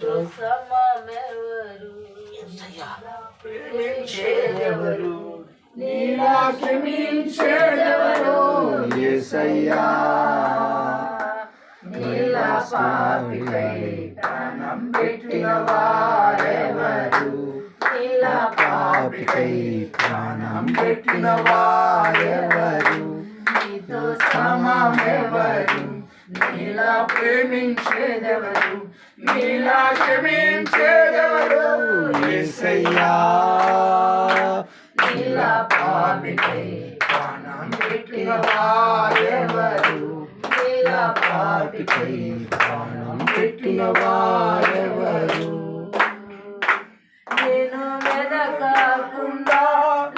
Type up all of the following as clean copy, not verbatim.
సమమెవరు ప్రేమించేదెవరు నీలా క్షమించేదెవరు యేసయ్యా నీలా పాపికై ప్రాణం పెట్టిన వారెవరు నీలా పాపికై ప్రాణం పెట్టిన వారెవరు నీతో సమమెవరు నీలా ప్రేమించేదెవరు నీలా క్షమించేదెవరు యేసయ్యా నీలా పాపికై ప్రాణం పెట్టిన వారెవరు నీలా పాపికై ప్రాణం పెట్టిన వారెవరు నేను వెదకకుండా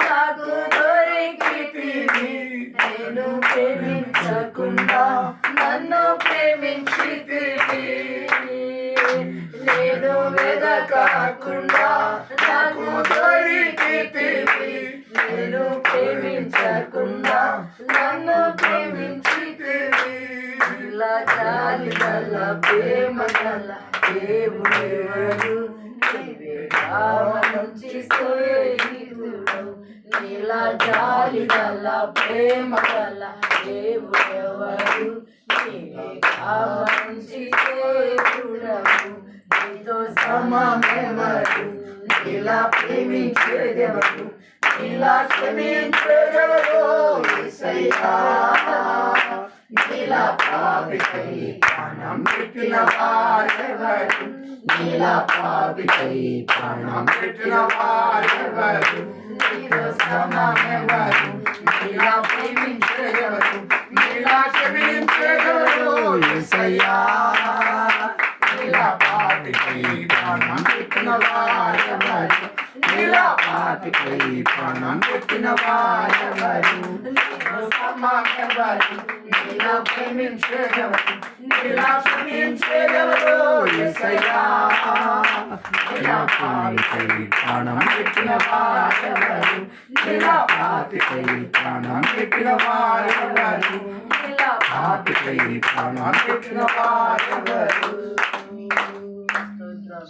నాకు దొరికితివి నేను ప్రేమించకుండా నన్ను ప్రేమించితివి నేను వెదకకుండా నాకు దొరికితివి నేను ప్రేమించకుండా నన్ను ప్రేమించితివి ఇలా జాలి గల ప్రేమ గల దేవుడెవరు నీవే కావలసి స్నేహితుడు నీలా జాలి గల ప్రేమ గల దేవుడెవరు నీవే కావలసి స్నేహితుడవు నీతో సమమెవరు నీలా ప్రేమించేదెవరు నీలా క్షమించేదెవరు యేసయ్యా నీలా పాపికై ప్రాణం పెట్టిన వారెవరు నీలా పాపికై ప్రాణం పెట్టిన వారెవరు నీతో సమమెవరు నీలా ప్రేమించేదెవరు నీలా క్షమించేదెవరు యేసయ్యా నీలా పాపికై ప్రాణం పెట్టిన వారెవరు నీలా పాపికై ప్రాణం పెట్టిన వారెవరు నీతో సమమెవరు నీలా ప్రేమించేదెవరు నీలా క్షమించేదెవరు యేసయ్యా నీలా పాపికై ప్రాణం పెట్టిన వారెవరు నీలా పాపికై ప్రాణం పెట్టిన వారెవరు నీలా పాపికై ప్రాణం పెట్టిన వారెవరు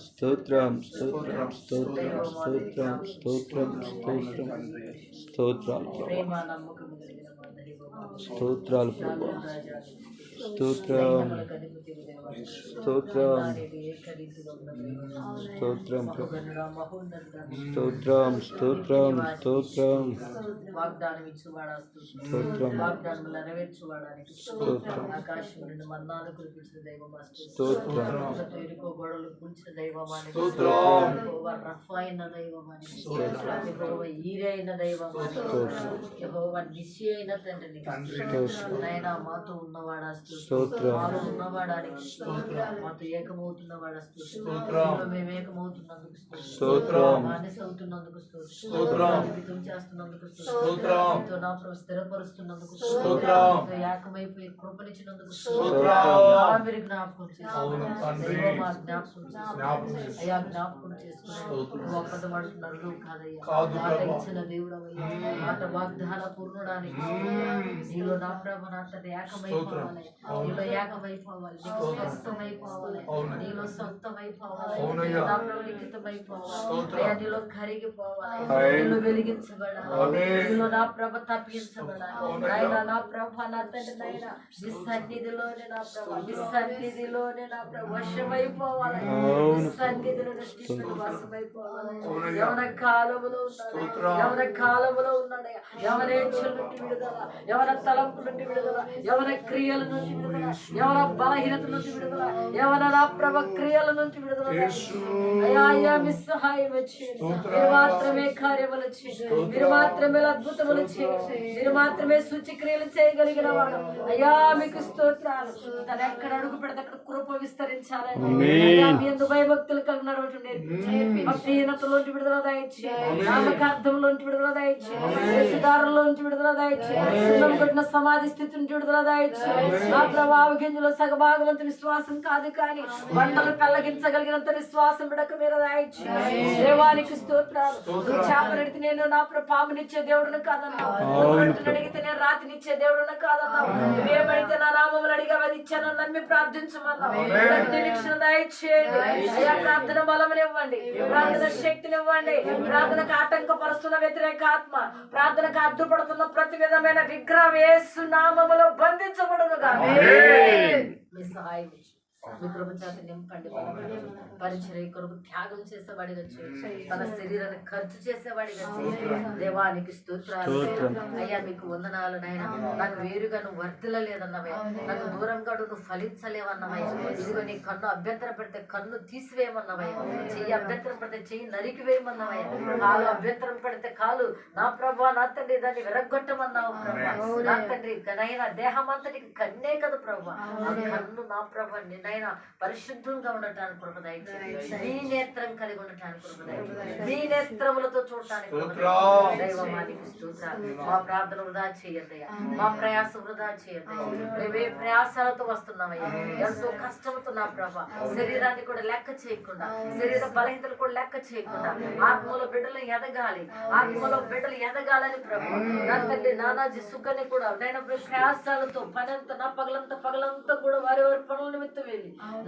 స్తోత్రం స్తోత్రం స్తోత్రం స్తోత్రం స్తోత్రం స్తోత్రం స్తోత్రాలు స్తోత్రాలు ప్రభా స్తోత్రం స్తోత్రం స్తోత్రం స్తోత్రం స్తోత్రం స్తోత్రం వాగ్దానం ఇచ్చువాడా స్తోత్రం వాగ్దానం నెరవేర్చువాడానికి స్తోత్రం ఆకాశం నుండి మన్నాను కురిపించిన దైవం స్తోత్రం ఎరుకో గోడలు కూల్చిన దైవమానికి స్తోత్రం రఫా అయిన దైవమానికి యెహోవా ఈరే అయిన దైవమానికి యెహోవా నిసి అయిన తండ్రిని నాయనా మాతో ఉన్నవాడా స్తోత్రం మాలో ఉన్నవాడానికి మాతో ఏకమవుతున్నవాడా మేము ఏకమవుతున్నందుకు స్తోత్రం మానస అవుతున్నందుకు స్తోత్రం జీవితం చేస్తున్నందుకు స్తోత్రం మీతో నా ప్రభు స్థిరపరుస్తున్నందుకు స్తోత్రం మీతో ఏకమైపోయి కృపనిచ్చినందుకు స్తోత్రం మీరు జ్ఞాపకం చేసుకోండి దైవమా జ్ఞాపకం చేసుకోండి అయ్యా జ్ఞాపకం చేసుకుని ఒక్కటమాడుతున్నారు కాదయ్యా మాట ఇచ్చిన దేవుడవయ్యా మాట వాగ్దాన పూర్ణడానికి నీలో నా ప్రభు నా తండ్రి ఏకమైపోవాలి నీలో ఏకమైపోవాలి నీకు స్వస్థమైపోవాలి నీలో సొంతమైపోవాలి నా ప్రభు లిఖితమైపోవాలి అయ్యా నీలో కరిగిపోవాలి నీలో వెలిగించబడాలి నీలో నా ప్రభ తప్పించబడాలి ఆయన నా ప్రభ నా తండ్రి నాయన నీ సన్నిధిలోనే నా ప్రభ నీ సన్నిధిలోనే నా ప్రభ వశమైపోవాలి నీ సన్నిధిలో వశమైపోవాలి యవన కాలములో ఉన్నాడు యవన కాలములో ఉన్నాడయ్యా యవనేచ్ఛల నుండి విడుదల యవన తలంపు నుండి విడుదల యవన క్రియల నుండి విడుదల యవన బలహీనత నుండి విడుదల యవన నా ప్రభ క్రియల నుంచి విడుదల అయ్యా అయ్యా మీ సహాయం చేయండి మీరు మాత్రమే కార్యములు చేయండి మీరు మాత్రమే అద్భుతములు చేయండి మీరు మాత్రమే సూచక్రియలు చేయగలిగిన వాడు అయ్యా మీకు స్తోత్రాలు తను ఎక్కడ అడుగు పెడితే అక్కడ కృప విస్తరించాలని మీ యందు భయభక్తులు కలిగినటువంటి నేర్పించండి భక్తిహీనతలోంచి విడుదల దయచేయండి నామకార్థంలోంచి విడుదల దయచేయండి వేషధారంలోంచి విడుదల దయచేయండి సున్నం కొట్టిన సమాధి స్థితి నుంచి విడుదల దయచేయండి నా ప్రభావ గింజలో సగభాగవంత విశ్వాసం కాదు కానీ బండలు కళ్ళగించగలిగినంత విశ్వాసం బిడక మీరు దయచేయండి దేవానికి స్తోత్రాలు నువ్వు చేపలెడితే నేను నా పామునిచ్చే దేవుడును కాదన్నావు అడిగితే నేను రాతినిచ్చే దేవుడును కాదన్నావు నువ్వేమడితే నా నామములు అడిగా అది ఇచ్చాను నమ్మి ప్రార్థించమన్నావు నిరీక్షణ దయచేయండి అయ్యా ప్రార్థన బలమునివ్వండి, ప్రార్థన శక్తినివ్వండి. ప్రార్థనకు ఆటంకపరుస్తున్న వ్యతిరేక ఆత్మ, ప్రార్థనకు అడ్డుపడుతున్న ప్రతి విధమైన విగ్రహం యేసు నామములో బంధించబడునుగా. మీ సహాయం ఇచ్చి మీ కృప చేత నింపండి. పరిచర్య కొరకు త్యాగం చేసేవాడిగా చేయండి, తన శరీరాన్ని ఖర్చు చేసేవాడిగా చేయండి. దేవానికి స్తోత్రాలు అయ్యా, మీకు వందనాలు నాయన. నాకు వేరుగా నువ్వు వర్తిల్లలేదన్నవే, నాకు దూరంగా నువ్వు ఫలించలేవన్నవే. ఇదిగో నీ కన్ను అభ్యంతరం పెడితే కన్ను తీసివేయమన్నవే, చెయ్యి అభ్యంతరం పెడితే చెయ్యి నరికివేయమన్నవే, కాలు అభ్యంతరం పెడితే కాలు నా ప్రభా నా తండ్రి దాన్ని విరగొట్టమన్నావు ప్రభా. నా తండ్రి నైనా దేహం అంతటికి కన్నే కదా ప్రభా. ఆ కన్ను నా ప్రభా నైనా పరిశుద్ధంగా ఉండటానికి కృప దయచేయండి. నీ నేత్రం కలిగి ఉండటానికి కృప దయచేయండి. నీ నేత్రములతో చూడటానికి దైవమానికి స్తోత్రాలు. మా ప్రార్థన వృధా చేయద్దయ్యా, మా ప్రయాస వృధా చేయద్దయ్యా. మేమే ప్రయాసాలతో వస్తున్నామయ్యా, ఎంతో కష్టంతో నా ప్రభా. శరీరాన్ని కూడా లెక్క చేయకుండా, శరీర బలహీనతలు కూడా లెక్క చేయకుండా ఆత్మలో బిడ్డలు ఎదగాలి, ఆత్మలో బిడ్డలు ఎదగాలని ప్రభా. నా తండ్రి నానాజీ సుఖని కూడా నేను ప్రయాసాలతో పనంతా నా పగలంతా కూడా వారి వారి పనుల నిమిత్తం వెళ్ళి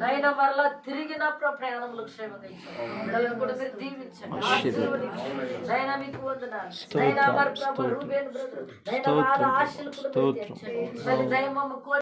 నైనా మరలా తిరిగి నా ప్రయాణంలో క్షేమంగా ఇచ్చాను. పిల్లలను కూడా మీరు దీవించండి, ఆశీర్వదించండి. నైనా మీకు వందనాలు. నైనా మరి ప్రభు రూబేన్ బ్రదర్ నైనా వాళ్ళ ఆశలు కూడా మీరు తీర్చండి. తల్లి దైవమ్మ